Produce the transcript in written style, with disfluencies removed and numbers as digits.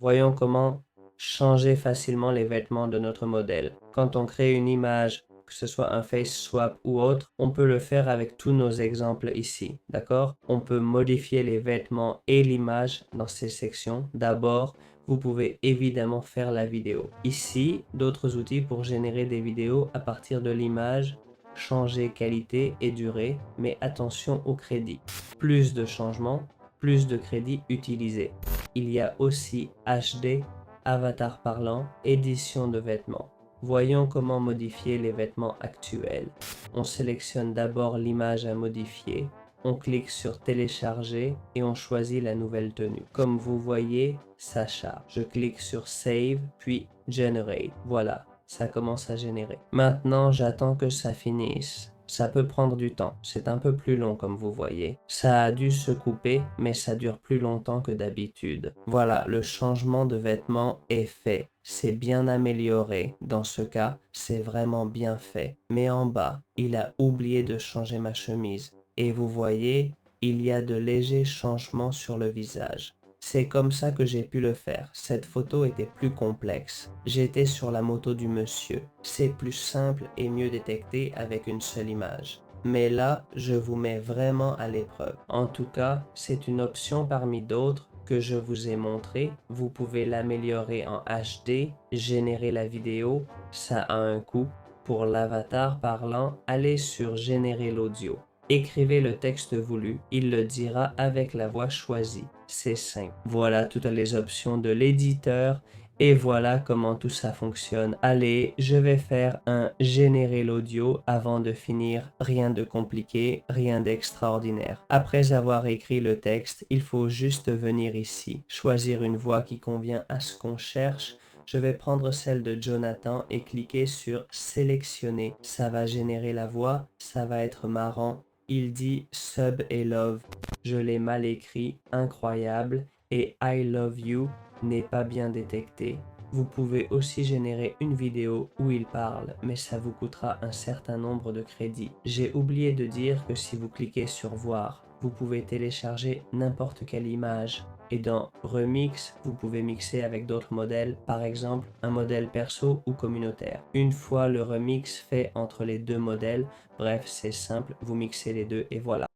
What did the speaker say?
Voyons comment changer facilement les vêtements de notre modèle. Quand on crée une image, que ce soit un face swap ou autre, on peut le faire avec tous nos exemples ici, d'accord? On peut modifier les vêtements et l'image dans ces sections. D'abord, vous pouvez évidemment faire la vidéo. Ici, d'autres outils pour générer des vidéos à partir de l'image, changer qualité et durée, mais attention au crédit. Plus de changements, plus de crédits utilisés. Il y a aussi HD, avatar parlant, édition de vêtements. Voyons comment modifier les vêtements actuels. On sélectionne d'abord l'image à modifier, on clique sur télécharger et on choisit la nouvelle tenue. Comme vous voyez, ça charge. Je clique sur save puis generate. Voilà, ça commence à générer. Maintenant, j'attends que ça finisse. Ça peut prendre du temps, c'est un peu plus long comme vous voyez. Ça a dû se couper, mais ça dure plus longtemps que d'habitude. Voilà, le changement de vêtements est fait. C'est bien amélioré. Dans ce cas, c'est vraiment bien fait. Mais en bas, il a oublié de changer ma chemise. Et vous voyez, il y a de légers changements sur le visage. C'est comme ça que j'ai pu le faire. Cette photo était plus complexe. J'étais sur la moto du monsieur. C'est plus simple et mieux détecté avec une seule image. Mais là, je vous mets vraiment à l'épreuve. En tout cas, c'est une option parmi d'autres que je vous ai montré. Vous pouvez l'améliorer en HD, générer la vidéo, ça a un coût. Pour l'avatar parlant, allez sur générer l'audio. Écrivez le texte voulu, il le dira avec la voix choisie. C'est simple. Voilà toutes les options de l'éditeur et voilà comment tout ça fonctionne. Allez, je vais faire un générer l'audio avant de finir. Rien de compliqué, rien d'extraordinaire. Après avoir écrit le texte, il faut juste venir ici, choisir une voix qui convient à ce qu'on cherche. Je vais prendre celle de Jonathan et cliquer sur sélectionner. Ça va générer la voix, ça va être marrant. Il dit sub et love. Je l'ai mal écrit, incroyable. Et I love you n'est pas bien détecté. Vous pouvez aussi générer une vidéo où il parle, mais ça vous coûtera un certain nombre de crédits. J'ai oublié de dire que si vous cliquez sur voir, vous pouvez télécharger n'importe quelle image. Et dans Remix, vous pouvez mixer avec d'autres modèles, par exemple un modèle perso ou communautaire. Une fois le remix fait entre les deux modèles, bref, c'est simple, vous mixez les deux et voilà.